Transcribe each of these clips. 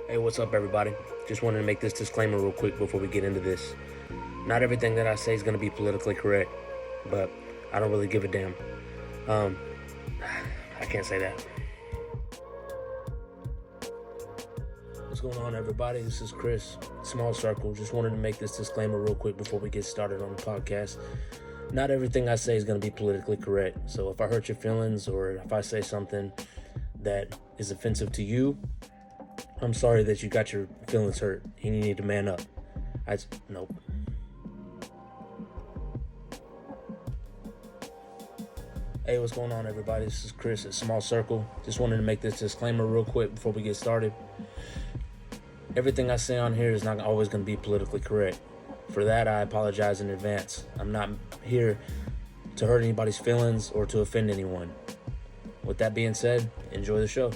Hey, what's up, everybody? Just wanted to make this disclaimer real quick before we get into this. Not everything that I say is going to be politically correct, but I don't really give a damn. Um, I can't say that. What's going on, everybody? This is Chris, Small Circle. Just wanted to make this disclaimer real quick before we get started on the podcast. Not everything I say is going to be politically correct. So if I hurt your feelings or if I say something that is offensive to you, I'm sorry that you got your feelings hurt and you need to man up. Nope. Hey, what's going on, everybody? This is Chris at Small Circle. Just wanted to make this disclaimer real quick before we get started. Everything I say on here is not always going to be politically correct. For that, I apologize in advance. I'm not here to hurt anybody's feelings or to offend anyone. With that being said, enjoy the show.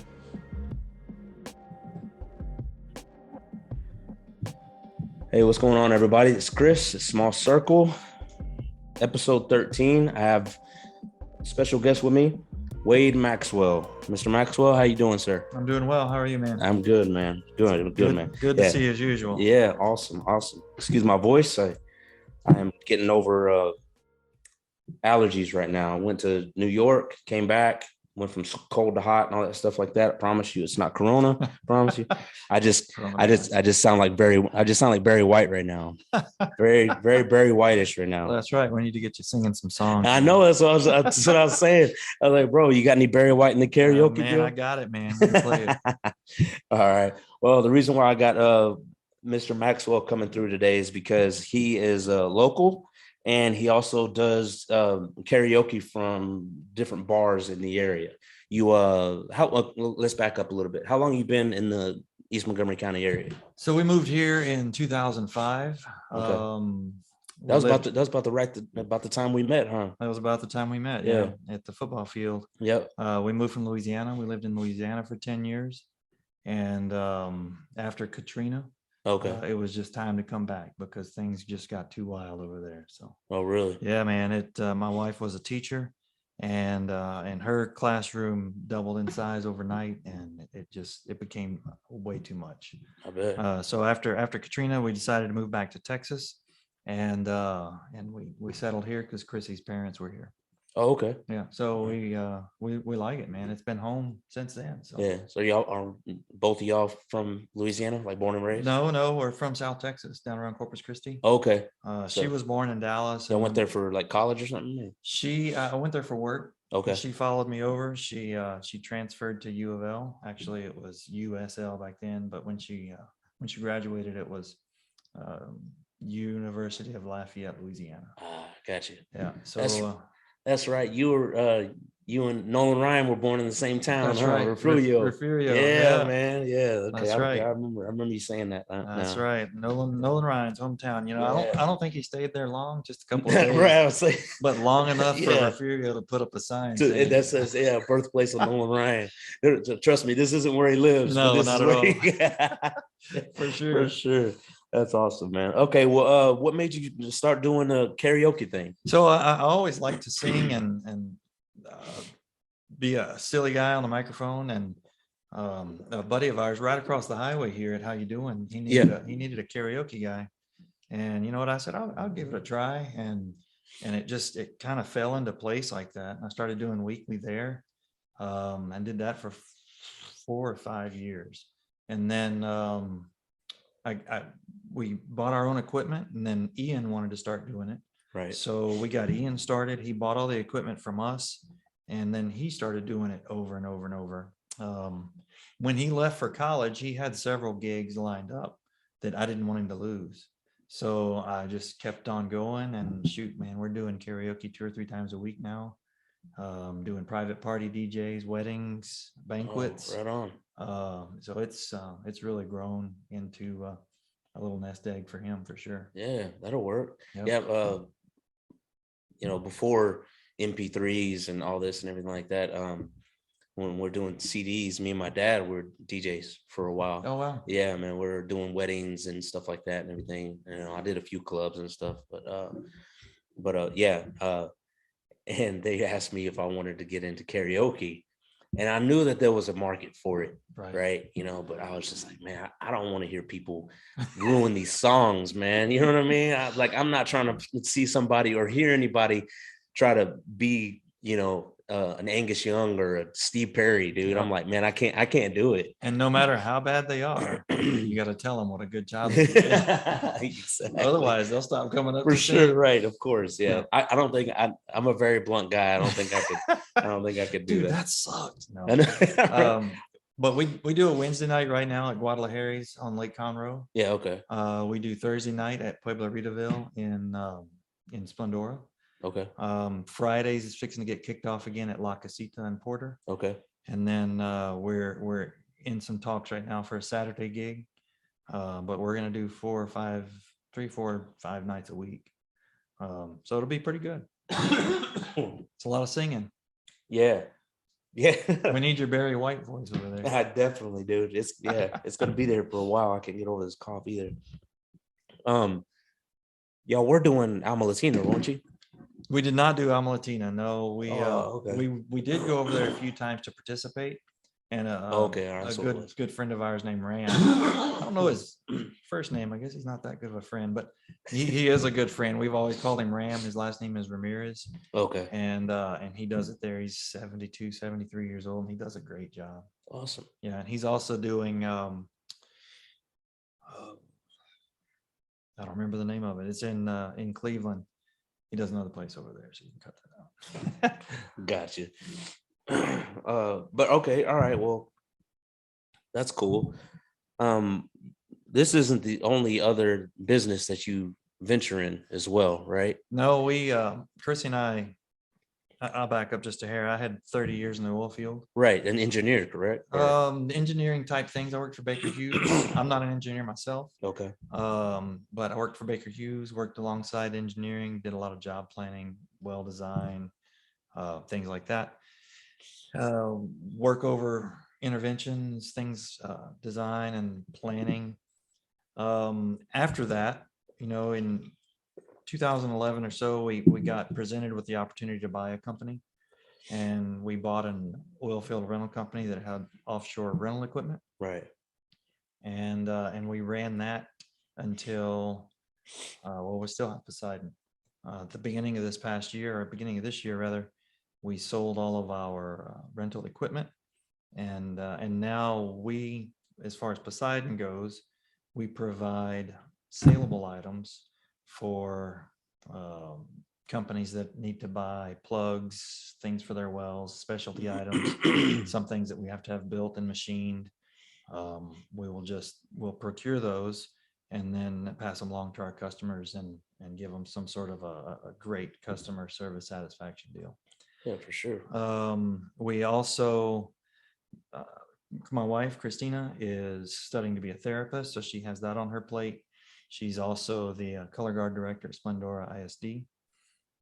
Hey, what's going on, everybody? It's Chris at Small Circle, episode 13. I have a special guest with me, Wade Maxwell. Mr. Maxwell, how you doing, sir? I'm doing well. How are you, man? I'm good, man. Good, man. Good to see you as usual. Yeah, awesome. Excuse my voice. I am getting over allergies right now. I went to New York, came back, went from cold to hot and all that stuff like that. I promise you, it's not Corona. I promise you. I just sound like Barry White right now. Very, very, very whitish right now. Well, that's right. We need to get you singing some songs. I know that's what I was saying. I was like, bro, you got any Barry White in the karaoke? Man, deal? I got it, man. Play it. All right. Well, the reason why I got Mr. Maxwell coming through today is because he is local. And he also does karaoke from different bars in the area. Let's back up a little bit. How long you been in the East Montgomery County area? So we moved here in 2005. Okay. That was about the time we met, huh? That was about the time we met. Yeah, at the football field. Yep. We moved from Louisiana. We lived in Louisiana for 10 years, and after Katrina. Okay. It was just time to come back because things just got too wild over there. So. Oh, really? Yeah, man. My wife was a teacher, and her classroom doubled in size overnight, and it became way too much. I bet. So after Katrina, we decided to move back to Texas, and we settled here because Chrissy's parents were here. Oh, okay. Yeah. So we like it, man. It's been home since then. So. Yeah. So y'all are both of y'all from Louisiana, like born and raised? No, we're from South Texas, down around Corpus Christi. Okay. She was born in Dallas. I went there for like college or something. I went there for work. Okay. She followed me over. She transferred to U of L. Actually, it was USL back then, but when she graduated, it was University of Lafayette, Louisiana. Gotcha. Yeah. So. That's right. You and Nolan Ryan were born in the same town. That's huh? right. Refugio. Yeah, man. Yeah. Okay. That's right. I remember you saying that. That's right. Nolan Ryan's hometown. You know, Yeah. I don't think he stayed there long, just a couple of days. Right. I was saying, but long enough for Refugio to put up a sign. That says, birthplace of Nolan Ryan. Trust me, this isn't where he lives. No, not at all. For sure. For sure. That's awesome, man. Okay, well, what made you start doing the karaoke thing? So I always like to sing and be a silly guy on the microphone. And a buddy of ours right across the highway here at How You Doing, he needed a karaoke guy. And you know what I said? I'll give it a try. And it kind of fell into place like that. And I started doing weekly there, and did that for 4 or 5 years. And then we bought our own equipment, and then Ian wanted to start doing it. Right. So we got Ian started. He bought all the equipment from us, and then he started doing it over and over and over. When he left for college, he had several gigs lined up that I didn't want him to lose. So I just kept on going, and shoot, man, we're doing karaoke 2 or 3 times a week now. Doing private party DJs, weddings, banquets. Oh, right on. So it's really grown into a little nest egg for him, for sure. Yeah, that'll work. Yep. Yeah. Before MP3s and all this and everything like that, when we're doing CDs, me and my dad were DJs for a while. Oh, wow. Yeah, man, we're doing weddings and stuff like that and everything. I did a few clubs and stuff, but yeah. And they asked me if I wanted to get into karaoke. And I knew that there was a market for it, Right. right? You know, but I was just like, man, I don't want to hear people ruin these songs, man. You know what I mean? I'm not trying to see somebody or hear anybody try to be, you know, an Angus Young or a Steve Perry, dude. Yeah. I'm like, man, I can't do it. And no matter how bad they are, you got to tell them what a good job they did. Exactly. Otherwise, they'll stop coming up For to sure, sing. right? Of course, yeah. Yeah. I don't think I'm a very blunt guy. I don't think I could do Dude, that. that sucked. No. Right. But we do a Wednesday night right now at Guadalajara's on Lake Conroe. Yeah, okay. We do Thursday night at Pueblo Ritaville in Splendora. Okay. Fridays is fixing to get kicked off again at La Casita in Porter. Okay. And then we're in some talks right now for a Saturday gig. But we're gonna do 4 or 5 nights a week. So it'll be pretty good. It's a lot of singing. Yeah. Yeah. We need your Barry White voice over there. I definitely, dude. It's gonna be there for a while. I can't get over this cough either. Y'all were doing Alma Latina, weren't you? We did not do Alma Latina. No, Okay. we did go over there a few times to participate. And Okay, all right, a so good it was. good friend of ours named Ram. I don't know his first name. I guess he's not that good of a friend, but he is a good friend. We've always called him Ram. His last name is Ramirez. Okay. And he does it there. He's 72, 73 years old, and he does a great job. Awesome. Yeah, and he's also doing I don't remember the name of it. It's in Cleveland. He does another place over there, so you can cut that out. Gotcha. But okay, all right. Well, that's cool. This isn't the only other business that you venture in as well, right? No, Chrissy and I'll back up just a hair. I had 30 years in the oil field. Right, an engineer, correct? Engineering type things. I worked for Baker Hughes. I'm not an engineer myself. Okay. But I worked for Baker Hughes, worked alongside engineering, did a lot of job planning, well design, things like that. Work over interventions, things, design and planning. After that, in 2011 or so, we got presented with the opportunity to buy a company, and we bought an oil field rental company that had offshore rental equipment. Right. And we ran that until we still have Poseidon. At the beginning of this past year, or beginning of this year rather, we sold all of our rental equipment, and now we, as far as Poseidon goes, we provide saleable items for companies that need to buy plugs, things for their wells, specialty items, some things that we have to have built and machined. We'll procure those and then pass them along to our customers and give them some sort of a great customer service satisfaction deal. Yeah, for sure. We also, my wife, Christina, is studying to be a therapist, so she has that on her plate. She's also the color guard director at Splendora ISD.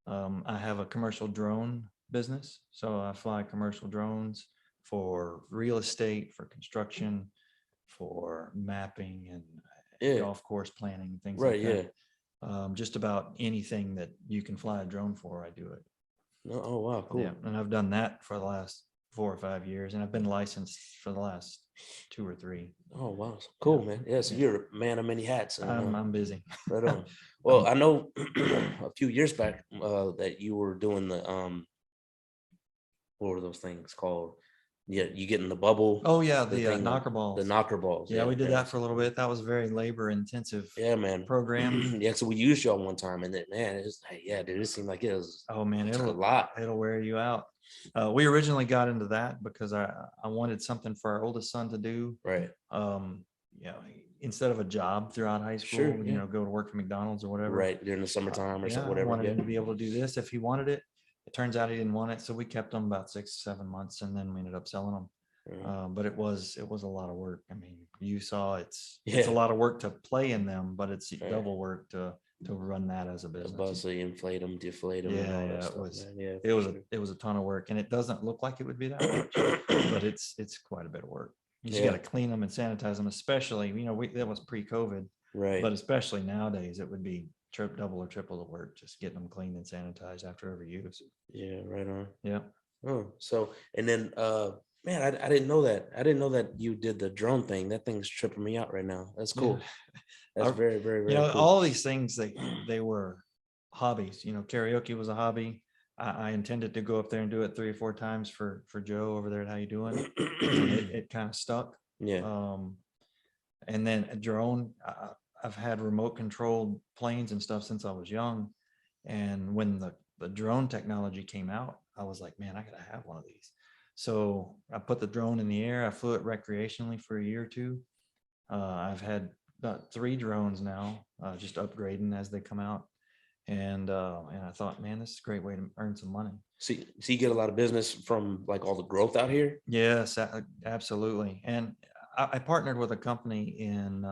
I have a commercial drone business, so I fly commercial drones for real estate, for construction, for mapping and golf course planning, things like that. Just about anything that you can fly a drone for, I do it. Oh, wow, cool. Yeah, and I've done that for the last 4 or 5 years, and I've been licensed for the last 2 or 3. Oh, wow, cool, man. Yeah, so you're a man of many hats. I'm busy. Right on. Well, I know a few years back that you were doing the what were those things called? Yeah, you get in the bubble. Oh yeah, the knocker balls. The knocker balls. Yeah, we did that for a little bit. That was very labor intensive. Yeah, man. Program. Yeah, so we used y'all one time, and then man, it was dude, it seemed like it was. Oh man, a lot. It'll wear you out. We originally got into that because I wanted something for our oldest son to do. Right. Instead of a job throughout high school, Sure, go to work for McDonald's or whatever. Right, during the summertime or something, whatever. I wanted him to be able to do this if he wanted it. It turns out he didn't want it, so we kept him about 6, 7 months, and then we ended up selling them. But it was a lot of work. I mean, you saw it's a lot of work to play in them, but it's double work to run that as a business. Basically inflate them, deflate them. It was a ton of work, and it doesn't look like it would be that much, but it's quite a bit of work. You just got to clean them and sanitize them, especially, that was pre-COVID, right? But especially nowadays, it would be double or triple the work just getting them cleaned and sanitized after every use. Yeah, right on. Yeah. Oh, so, and then Man, I didn't know that. I didn't know that you did the drone thing. That thing's tripping me out right now. That's cool. Yeah. That's very, very, You very know, cool. all these things, they were hobbies. You know, karaoke was a hobby. I intended to go up there and do it 3 or 4 times for Joe over there at How You Doing, and it kind of stuck. Yeah. And then a drone, I've had remote controlled planes and stuff since I was young. And when the drone technology came out, I was like, man, I gotta have one of these. So I put the drone in the air. I flew it recreationally for a year or two. I've had about 3 drones now, just upgrading as they come out. And I thought, man, this is a great way to earn some money. See, so you get a lot of business from like all the growth out here. Yes, absolutely. And I partnered with a company in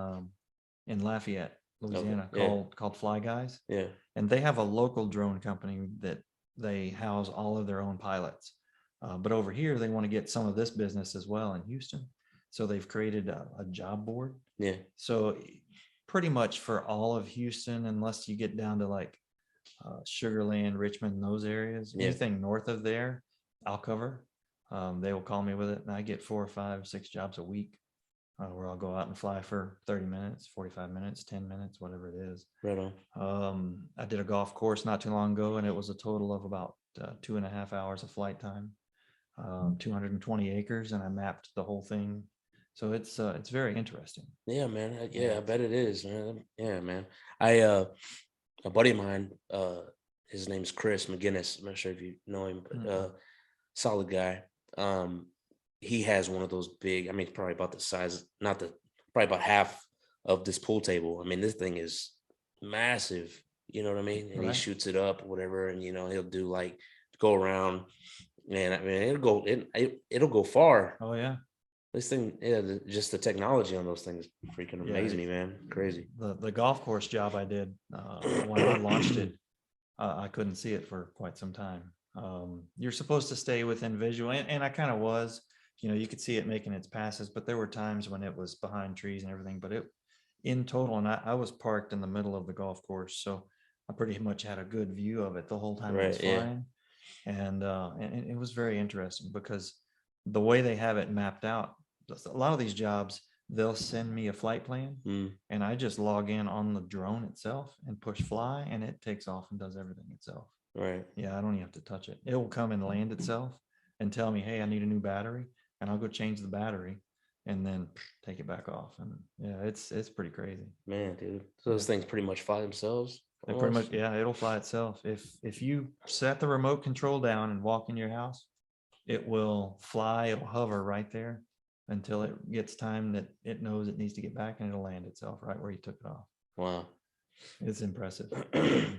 Lafayette, Louisiana, yeah. called Fly Guys, Yeah. and they have a local drone company that they house all of their own pilots. But over here, they want to get some of this business as well in Houston. So they've created a job board. Yeah. So pretty much for all of Houston, unless you get down to like Sugar Land, Richmond, those areas, Yeah. anything north of there, I'll cover. They will call me with it, and I get 4 or 5, 6 jobs a week, where I'll go out and fly for 30 minutes, 45 minutes, 10 minutes, whatever it is. Right on. I did a golf course not too long ago, and it was a total of about 2.5 hours of flight time, 220 acres, and I mapped the whole thing. So it's very interesting. Yeah, man. Yeah, I bet it is, man. Yeah, man. A buddy of mine, his name's Chris McGinnis. I'm not sure if you know him, but solid guy. He has one of those big, I mean, probably about the size, probably about half of this pool table. I mean, this thing is massive, you know what I mean? And Right. he shoots it up or whatever, and he'll do like go around, and I mean, it'll go far. Oh yeah. This thing, yeah, just the technology on those things freaking amazing, me, man. Crazy. The golf course job I did, when I launched it, I couldn't see it for quite some time. You're supposed to stay within visual, and I kind of was. You could see it making its passes, but there were times when it was behind trees and everything. But it, in total, and I was parked in the middle of the golf course, so I pretty much had a good view of it the whole time I was flying. And it was very interesting because the way they have it mapped out, a lot of these jobs, they'll send me a flight plan, and I just log in on the drone itself and push fly, and it takes off and does everything itself. Right. Yeah, I don't even have to touch it. It will come and land itself and tell me, hey, I need a new battery, and I'll go change the battery and then take it back off. And yeah, it's pretty crazy. Man, dude. So those things pretty much fly themselves. They pretty much, yeah, it'll fly itself. If you set the remote control down and walk in your house, it will fly, it'll hover right there until it gets time that it knows it needs to get back, and it'll land itself right where you took it off. Wow. It's impressive.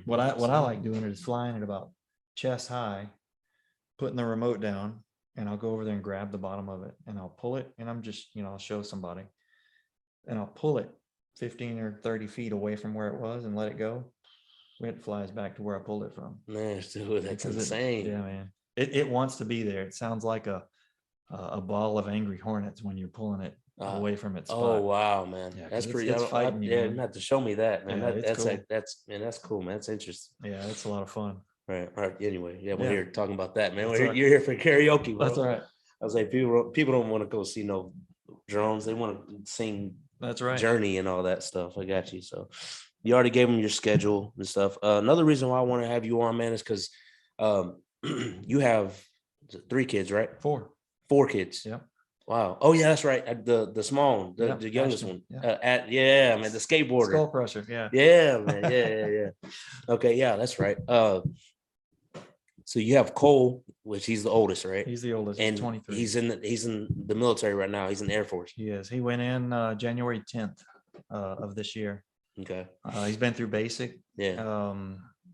What I like doing is flying at about chest high, putting the remote down, and I'll go over there and grab the bottom of it, and I'll pull it, and I'm just, I'll show somebody, and I'll pull it 15 or 30 feet away from where it was and let it go. It flies back to where I pulled it from. Man, dude, that's insane. Yeah, man. It wants to be there. It sounds like a ball of angry hornets when you're pulling it away from its spot. Oh wow, man. Yeah, that's pretty. It's fighting you, you have to show me that, man. Yeah, That's cool. That's cool, man. That's interesting. Yeah, it's a lot of fun. Right. All right. Anyway, yeah, we're here talking about that, man. You're here for karaoke, bro. That's all right. I was like, people don't want to go see no drones. They want to sing. That's right. Journey and all that stuff. I got you. So you already gave them your schedule and stuff. Another reason why I want to have you on, man, is because you have 3 kids, right? 4 kids. Yeah. Wow. Oh yeah, that's right. The small one, the youngest one. Yeah. Man, the skateboarder. Skull Crusher. Yeah. Yeah, man. Yeah. Okay, yeah, that's right. So you have Cole, which he's the oldest, right? He's the oldest. And 23. He's in the military right now. He's in the Air Force. He is. He went in January 10th of this year. Okay. He's been through basic. Yeah.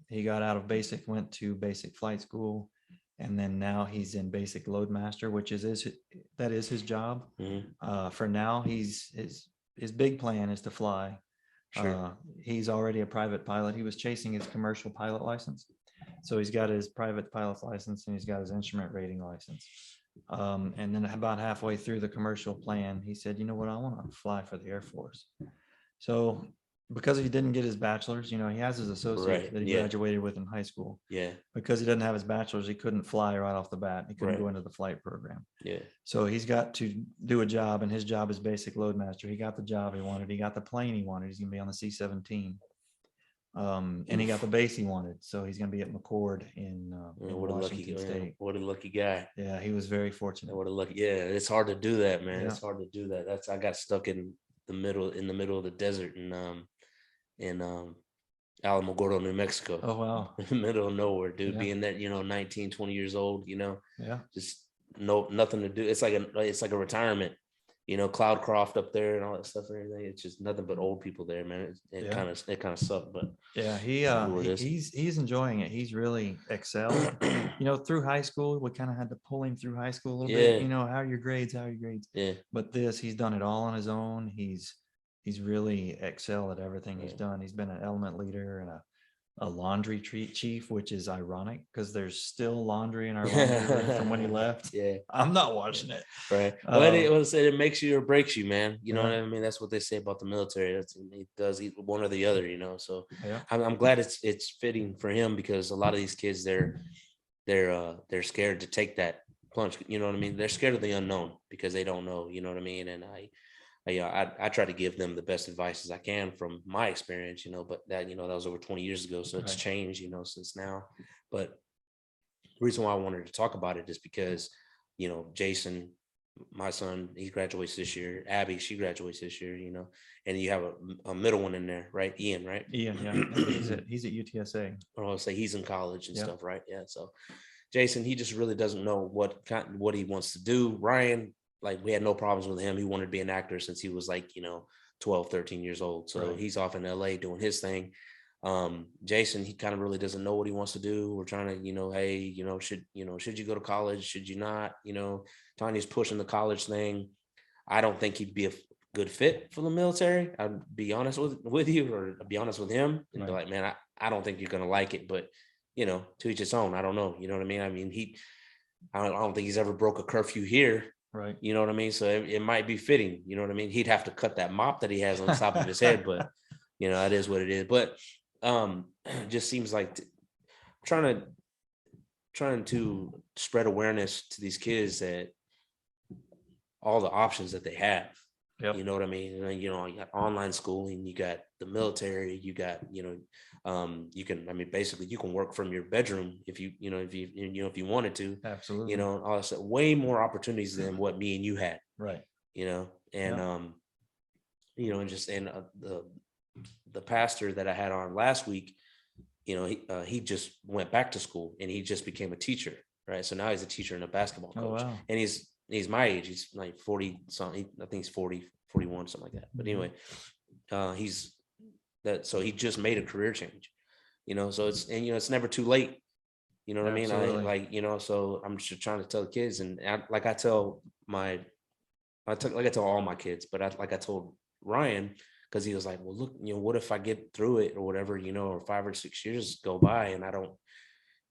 He got out of basic, went to basic flight school, and then now he's in basic loadmaster, which is his job. Mm-hmm. For now, his big plan is to fly. Sure. He's already a private pilot. He was chasing his commercial pilot license. So he's got his private pilot's license, and he's got his instrument rating license. And then about halfway through the commercial plan, he said, you know what, I want to fly for the Air Force. So because he didn't get his bachelor's, he has his associate that he graduated with in high school. Yeah. Because he doesn't have his bachelor's, he couldn't fly right off the bat. He couldn't Right. go into the flight program. Yeah. So he's got to do a job, and his job is basic loadmaster. He got the job he wanted. He got the plane he wanted. He's going to be on the C-17. And he got the base he wanted. So he's going to be at McCord in Washington State. What a lucky guy. Yeah, he was very fortunate. What a lucky. Yeah, it's hard to do that, man. Yeah. It's hard to do that. I got stuck in the middle of the desert in Alamogordo, New Mexico. Oh, wow. In the middle of nowhere, dude. Yeah. Being that, 19, 20 years old, Yeah. just nothing to do. It's like a retirement, Cloudcroft up there and all that stuff and everything. It's just nothing but old people there, man. It kind of sucked, but yeah, he's enjoying it. He's really excelled. Through high school, we kind of had to pull him through high school a little bit. How are your grades? Yeah. But he's done it all on his own. He's really excelled at everything he's done. He's been an element leader and a laundry chief, which is ironic because there's still laundry in our laundry room from when he left. Yeah, I'm not watching it. Right. Well, it makes you or breaks you, man. You know what I mean? That's what they say about the military. It does one or the other, So yeah. I'm glad it's fitting for him because a lot of these kids they're scared to take that plunge. You know what I mean? They're scared of the unknown because they don't know. You know what I mean? And I try to give them the best advice as I can from my experience, but that was over 20 years ago. So it's changed, since now. But the reason why I wanted to talk about it is because, Jason, my son, he graduates this year. Abby, she graduates this year, and you have a middle one in there, right? Ian, right? Ian, yeah. He's at UTSA. Or I'll say he's in college and stuff, right? Yeah. So Jason, he just really doesn't know what he wants to do. Ryan, we had no problems with him. He wanted to be an actor since he was 12, 13 years old. So he's off in LA doing his thing. Jason, he kind of really doesn't know what he wants to do. We're trying to, hey, should you go to college? Should you not? Tanya's pushing the college thing. I don't think he'd be a good fit for the military. I'd be honest with you, or I'd be honest with him and be like, man, I don't think you're going to like it, but to each his own. I don't know. You know what I mean? I mean, I don't think he's ever broke a curfew here. Right. You know what I mean? So it might be fitting, you know what I mean? He'd have to cut that mop that he has on the top of his head, but it is what it is. But it just seems like trying to spread awareness to these kids that all the options that they have. Yep. You know what I mean? You got online schooling, you got the military, you got, you can, basically you can work from your bedroom if you wanted to. Absolutely. All this, way more opportunities than what me and you had. Right. And the pastor that I had on last week, he just went back to school and he just became a teacher. Right. So now he's a teacher and a basketball coach. Oh, wow. And he's my age. He's 40 something. I think he's 40, 41, something like that. But anyway, so he just made a career change, so it's never too late. You know what Absolutely. I mean? So I'm just trying to tell the kids, and I tell all my kids, but I told Ryan, because he was like, well, look, what if I get through it or whatever, or 5 or 6 years go by and I don't,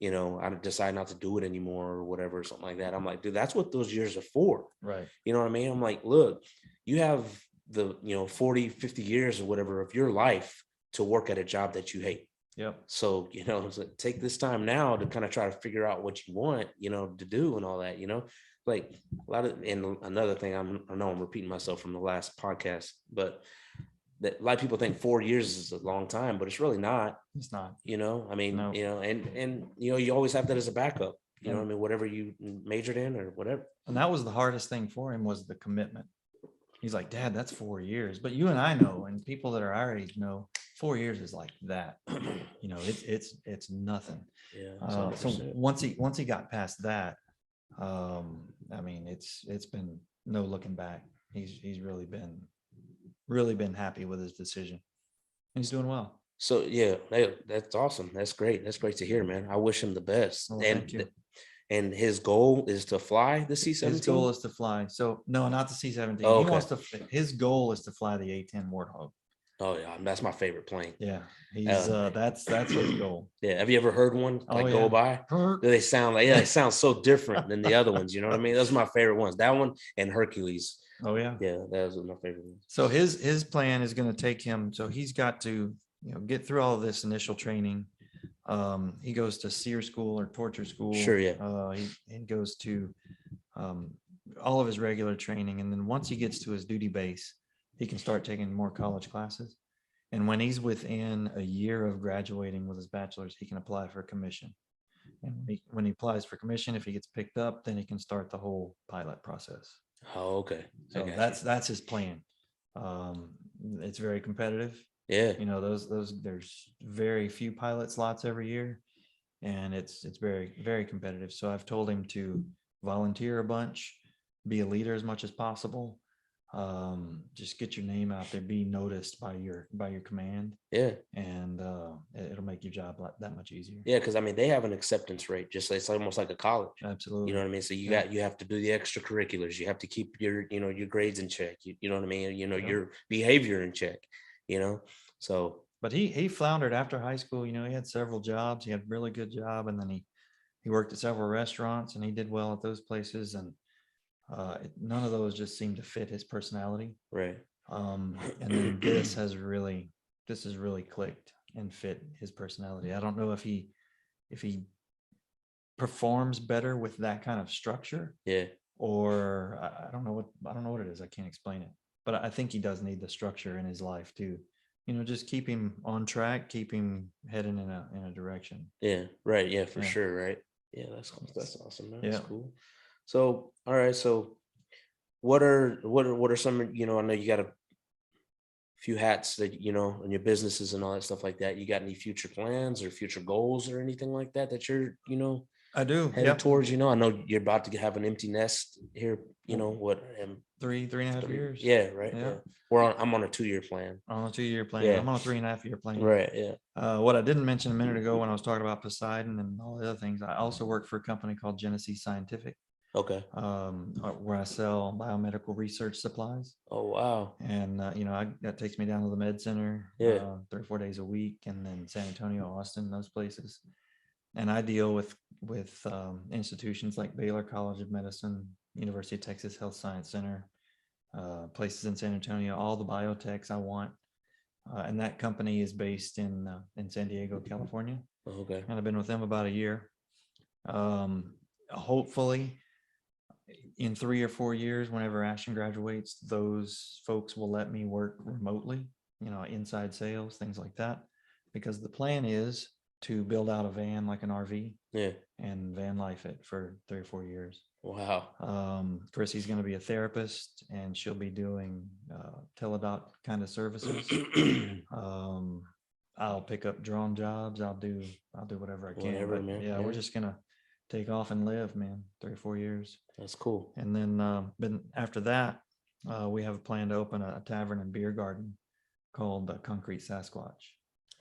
I decide not to do it anymore or whatever, something like that. I'm like, dude, that's what those years are for. Right. You know what I mean? I'm like, look, you have the, 40, 50 years or whatever of your life to work at a job that you hate. Yep. So, so take this time now to kind of try to figure out what you want, to do and all that, like a lot of, and another thing, I know I'm repeating myself from the last podcast, but that a lot of people think 4 years is a long time, but it's really not. It's not. I mean, No. and you always have that as a backup. You know what I mean? Whatever you majored in or whatever. And that was the hardest thing for him, was the commitment. He's like, Dad, that's 4 years. But you and I know, and people that are our age know, 4 years is like that. It's nothing. Yeah. So once he got past that, it's been no looking back. He's really been happy with his decision. And he's doing well. So yeah, that's awesome. That's great. That's great to hear, man. I wish him the best. Oh, thank you. And his goal is to fly the C-17. His goal is to fly. So no, not the C-17. Oh, okay. He wants to. His goal is to fly the A-10 Warthog. Oh yeah, that's my favorite plane. Yeah, he's that's his goal. Yeah, have you ever heard one go by? They sound so different than the other ones. You know what I mean? Those are my favorite ones. That one and Hercules. Oh yeah. Yeah, that was my favorite one. So his plan is going to take him. So he's got to, get through all of this initial training. He goes to seer school or torture school. Sure, yeah. He goes to all of his regular training, and then once he gets to his duty base, he can start taking more college classes. And when he's within a year of graduating with his bachelor's, he can apply for a commission. And when he applies for commission, if he gets picked up, then he can start the whole pilot process. Oh, okay. So that's his plan. It's very competitive. Yeah. Those there's very few pilot slots every year, and it's very, very competitive. So I've told him to volunteer a bunch, be a leader as much as possible. Just get your name out there, be noticed by your command. Yeah. And it'll make your job that much easier. Yeah, because I mean they have an acceptance rate, just like it's almost like a college. Absolutely. You know what I mean? So you have to do the extracurriculars. You have to keep your your grades in check. You know what I mean? Your behavior in check. So. But he floundered after high school. He had several jobs. He had a really good job, and then he worked at several restaurants, and he did well at those places. And none of those just seemed to fit his personality. Right. And then this has really clicked and fit his personality. I don't know if he performs better with that kind of structure. Yeah. Or I don't know what it is. I can't explain it. But I think he does need the structure in his life too. Just keep him on track, keep him heading in a direction. Yeah. Right. Yeah, for sure. Right. Yeah, that's awesome, man. That's cool. So, all right. So what are some, I know you got a few hats that, in your businesses and all that stuff like that. You got any future plans or future goals or anything like that you're, I do headed towards, I know you're about to have an empty nest here, what? 3.5 years. Yeah. Right. Yeah. I'm on a 2-year plan. On a 2-year plan. Yeah. I'm on a 3.5-year plan. Right. Yeah. What I didn't mention a minute ago when I was talking about Poseidon and all the other things, I also work for a company called Genesee Scientific. Okay. Where I sell biomedical research supplies. Oh, wow. And, that takes me down to the med center 3 or 4 days a week, and then San Antonio, Austin, those places. And I deal with institutions like Baylor College of Medicine, University of Texas Health Science Center, places in San Antonio, all the biotechs I want. And that company is based in San Diego, California. Okay. And I've been with them about a year. Hopefully, in 3 or 4 years, whenever Ashton graduates, those folks will let me work remotely, inside sales, things like that. Because the plan is to build out a van, like an RV, and van life it for 3 or 4 years. Wow. Chrissy's going to be a therapist, and she'll be doing teledoc kind of services. I'll pick up drone jobs. I'll do whatever I can. Whatever, man. Yeah, we're just gonna take off and live, man. 3 or 4 years. That's cool. And then, after that, we have a plan to open a tavern and beer garden called Concrete Sasquatch.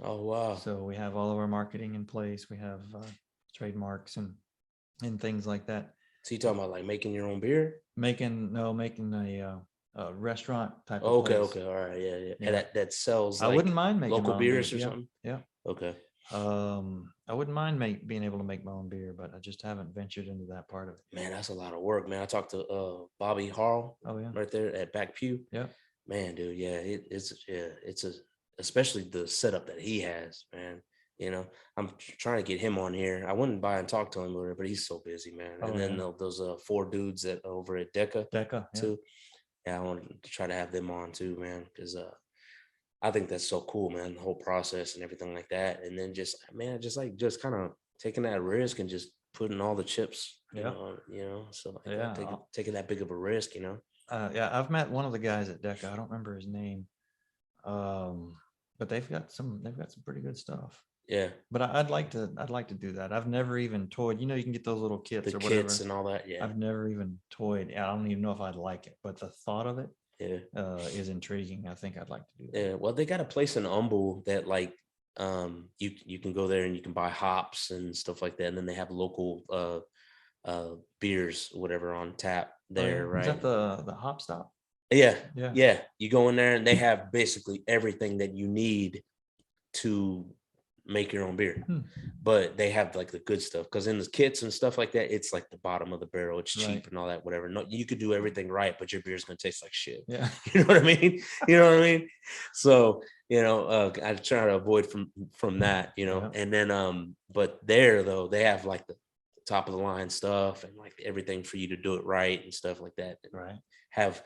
Oh, wow. So we have all of our marketing in place. We have trademarks and things like that. So you talking about like making your own beer? Making a restaurant type of place. Okay. All right. Yeah. And that sells I wouldn't mind making local beers or something. Yeah. Okay. I wouldn't mind being able to make my own beer, but I just haven't ventured into that part of it. Man, that's a lot of work, man. I talked to Bobby Harl. Oh yeah. Right there at Back Pew. Yeah. Man, dude. Yeah. It's especially the setup that he has, man. I'm trying to get him on here. I wouldn't buy and talk to him, but he's so busy, man. And then those 4 dudes that over at Deca too. Yeah, I want to try to have them on too, man, because I think that's so cool, man. The whole process and everything like that, and then just kind of taking that risk and just putting all the chips, So taking that big of a risk, I've met one of the guys at Deca. I don't remember his name, but they've got some pretty good stuff. Yeah, but I'd like to do that. I've never even toyed. You can get those little kits or whatever. Kits and all that. Yeah, I've never even toyed. I don't even know if I'd like it, but the thought of it, is intriguing. I think I'd like to do that. Yeah, well, they got a place in Humble that like you can go there and you can buy hops and stuff like that, and then they have local beers, whatever, on tap there. Right? Is that the hop stop? Yeah. You go in there and they have basically everything that you need to make your own beer. Hmm. But they have like the good stuff, because in the kits and stuff like that, it's like the bottom of the barrel. It's cheap Right. and all that, whatever. No, you could do everything right, but your beer's gonna taste like shit. Yeah. You know what I mean? You know what I mean? So, I try to avoid from that, Yeah. and then but there though, they have like the top of the line stuff and like everything for you to do it right and stuff like that. Right. Have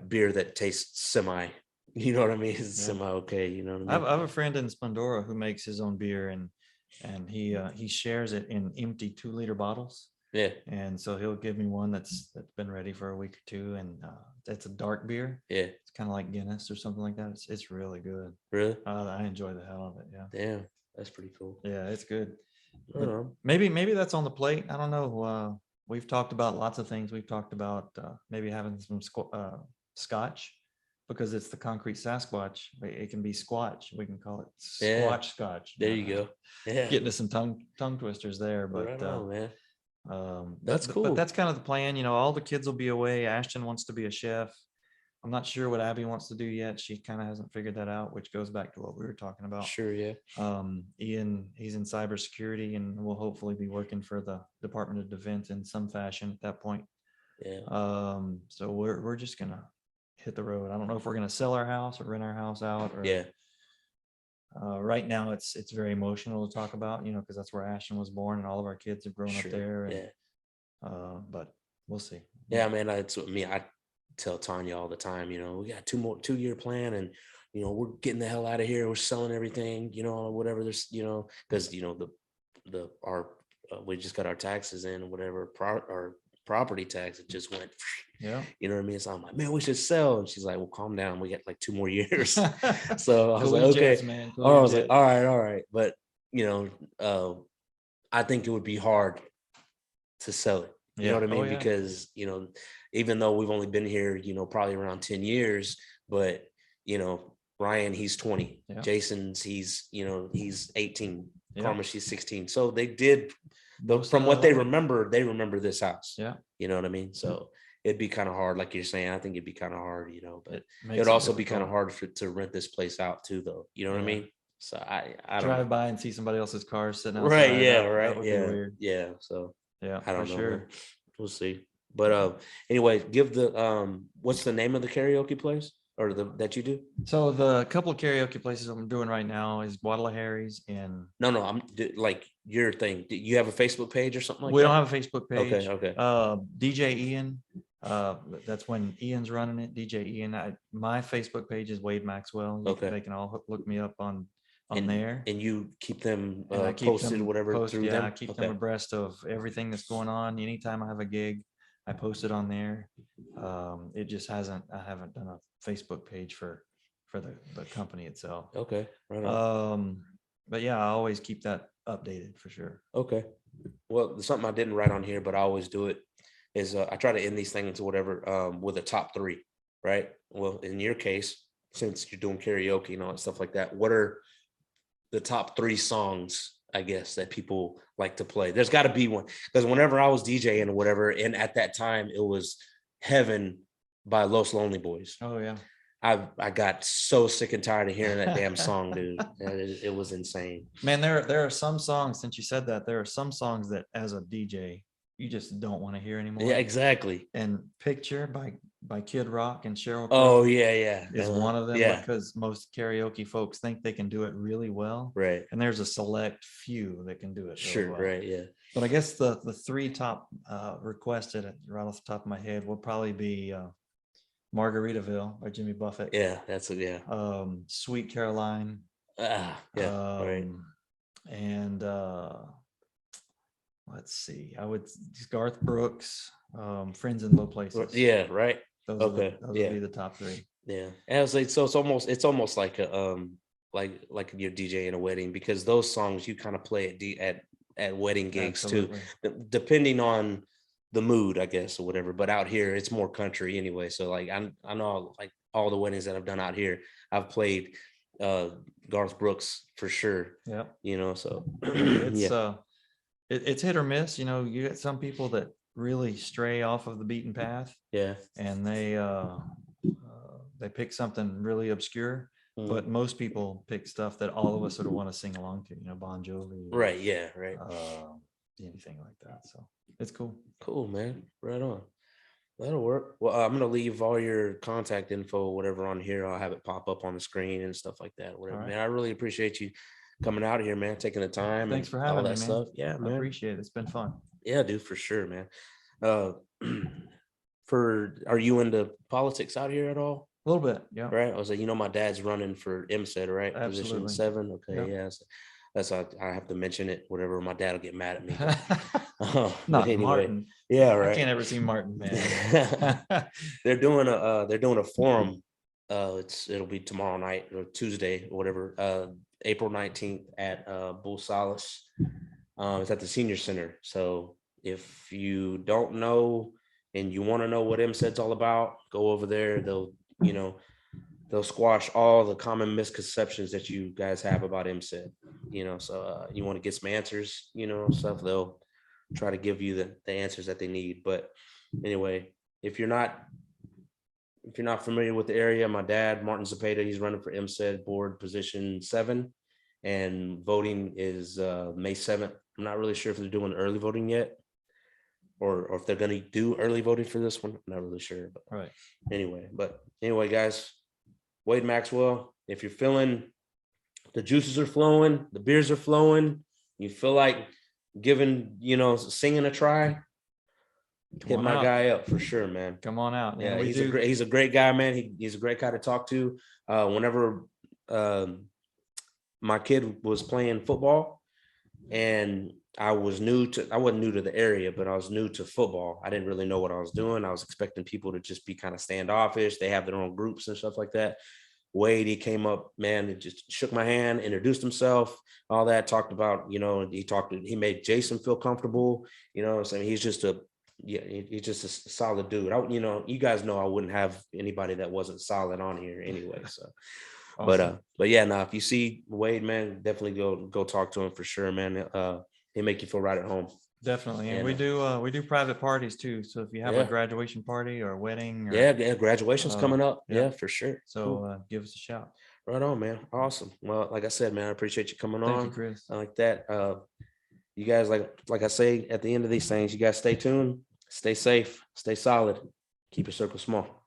beer that tastes semi, you know what I mean? It's Yeah. semi okay, you know what I I mean? have a friend in Splendora who makes his own beer, and he shares it in empty 2-liter bottles. Yeah, And so he'll give me one that's been ready for a week or two, and it's a dark beer. yeah. It's kind of like Guinness or something like that. It's really good. Really? I enjoy the hell of it. Yeah. Damn, that's pretty cool. Yeah, it's good. I But don't know. maybe that's on the plate. I don't know. We've talked about lots of things. We've talked about maybe having some scotch, because it's the concrete Sasquatch. It can be squatch. We can call it Yeah. squatch scotch. There you go. Yeah. Getting to some tongue twisters there, but Right on, man. that's cool. But that's kind of the plan. All the kids will be away. Ashton wants to be a chef. I'm not sure what Abby wants to do yet. She kind of hasn't figured that out, which goes back to what we were talking about. Sure, yeah. Ian, he's in cybersecurity and will hopefully be working for the Department of Defense in some fashion at that point. Yeah. So we're just gonna hit the road. I don't know if we're gonna sell our house or rent our house out, or Yeah. right now it's very emotional to talk about, because that's where Ashton was born and all of our kids have grown Sure. up there. And, Yeah. But we'll see. Yeah, man. It's me. I tell Tanya all the time, we got 2-year plan, and we're getting the hell out of here. We're selling everything, whatever. There's, because we just got our taxes in, or whatever. Our property tax, it just went. Yeah. You know what I mean? So I'm like, man, we should sell. And she's like, well, calm down. We got like 2 more years. So I was like, okay. Man. I was like, all right. But I think it would be hard to sell it. You know what I mean? Because, even though we've only been here, probably around 10 years, but, Ryan, he's 20. Yeah. Jason's, he's 18. Yeah. Karma, she's 16. So they did, Most from of what the they way. remember this house. Yeah. You know what I mean? So it'd be kind of hard, like you're saying. I think it'd be kind of hard, but makes it'd it also be kind of difficult. hard to rent this place out too, though. You know what I Yeah. mean? So I don't Drive know. by and see somebody else's car sitting outside. Right, yeah, That right, would be yeah, weird. yeah. So Yeah, I don't for know. sure. Man. We'll see. But anyway, give the what's the name of the karaoke place or that you do? So the couple of karaoke places I'm doing right now is Guadalajara's and No, I'm like your thing. Do you have a Facebook page or something like we that? don't have a Facebook page. Okay. DJ Ian, that's when Ian's running it. DJ Ian. My Facebook page is Wade Maxwell. They can all look me up on there. And you keep them And I keep posted them or whatever through them? I keep them abreast of everything that's going on. Anytime I have a gig, I post it on there. It just I haven't done a Facebook page for the company itself. Okay. Right on. But yeah, I always keep that updated for sure. Okay. Well, something I didn't write on here, but I always do it, is I try to end these things or whatever with a top 3, right? Well, in your case, since you're doing karaoke and all that stuff like that, what are the top 3 songs, I guess, that people like to play? There's got to be one, because whenever I was DJing or whatever, and at that time it was Heaven by Los Lonely Boys. Oh yeah. I got so sick and tired of hearing that damn song, dude. It was insane. Man, there are some songs, since you said that, there are some songs that as a DJ you just don't want to hear anymore. Yeah, exactly. And Picture by Kid Rock and Cheryl Oh Crow yeah. is one of them, yeah. because most karaoke folks think they can do it really well. Right. And there's a select few that can do it. Sure, well. right, yeah. But I guess the 3 top requested right off the top of my head will probably be Margaritaville by Jimmy Buffett. Yeah, that's it. Yeah. Sweet Caroline. Yeah. Right. And let's see. Garth Brooks, Friends in Low Places. Yeah. Right. Those Okay. would be the top 3. Yeah. And I was like, so it's almost like a like you're DJing a wedding, because those songs you kind of play at wedding gigs Absolutely. too, depending on the mood, I guess, or whatever. But out here, it's more country anyway. So like I know, like all the weddings that I've done out here, I've played Garth Brooks for sure. Yeah. So it's it's hit or miss. You get some people that really stray off of the beaten path. Yeah. And they pick something really obscure. but most people pick stuff that all of us sort of want to sing along to, Bon Jovi. Right. Yeah. Right. Anything like that. So it's cool. Cool, man. Right on. That'll work. Well, I'm gonna leave all your contact info, whatever, on here. I'll have it pop up on the screen and stuff like that. Whatever, All right. man. I really appreciate you coming out here, man. Taking the time. Thanks and for having all that me, man. stuff. Yeah, I man. appreciate it. It's been fun. Yeah, dude, for sure, man. Are you into politics out here at all? A little bit, yeah. Right. I was like, my dad's running for MSED, right? Position Absolutely. 7. Okay, Yeah. yeah. So that's I have to mention it. Whatever, my dad will get mad at me. But Not anyway, Martin. yeah, I right. can't ever see Martin, man. They're doing a forum. It'll be tomorrow night or Tuesday or whatever. April 19th at Bull Solace. It's at the Senior Center. So if you don't know and you want to know what MSED's all about, go over there. They'll squash all the common misconceptions that you guys have about MSED. So you want to get some answers, stuff. They'll try to give you the answers that they need. But anyway, if you're not familiar with the area, my dad, Martin Zepeda, he's running for MSED board position 7, and voting is May 7th. I'm not really sure if they're doing early voting yet, or if they're going to do early voting for this one. I'm not really sure. But Right. Anyway, guys, Wade Maxwell, if you're feeling the juices are flowing, the beers are flowing, you feel like giving, singing a try, hit my guy up for sure, man. Come on out. Yeah, he's a great guy, man. He's a great guy to talk to. Whenever my kid was playing football, and I wasn't new to the area, but I was new to football. I didn't really know what I was doing. I was expecting people to just be kind of standoffish. They have their own groups and stuff like that. Wade, he came up, man, and just shook my hand, introduced himself, all that, talked about, he made Jason feel comfortable, so he's just he's just a solid dude. You guys know I wouldn't have anybody that wasn't solid on here anyway. So, awesome. But yeah, now if you see Wade, man, definitely go talk to him for sure, man. He'll make you feel right at home. Definitely. And we do private parties too. So if you have a graduation party or a wedding, graduation's coming up. Yeah, for sure. So cool. Give us a shout. Right on, man. Awesome. Well, like I said, man, I appreciate you coming on. Thank you, Chris. I like that. You guys, like I say at the end of these things, you guys stay tuned, stay safe, stay solid, keep your circle small.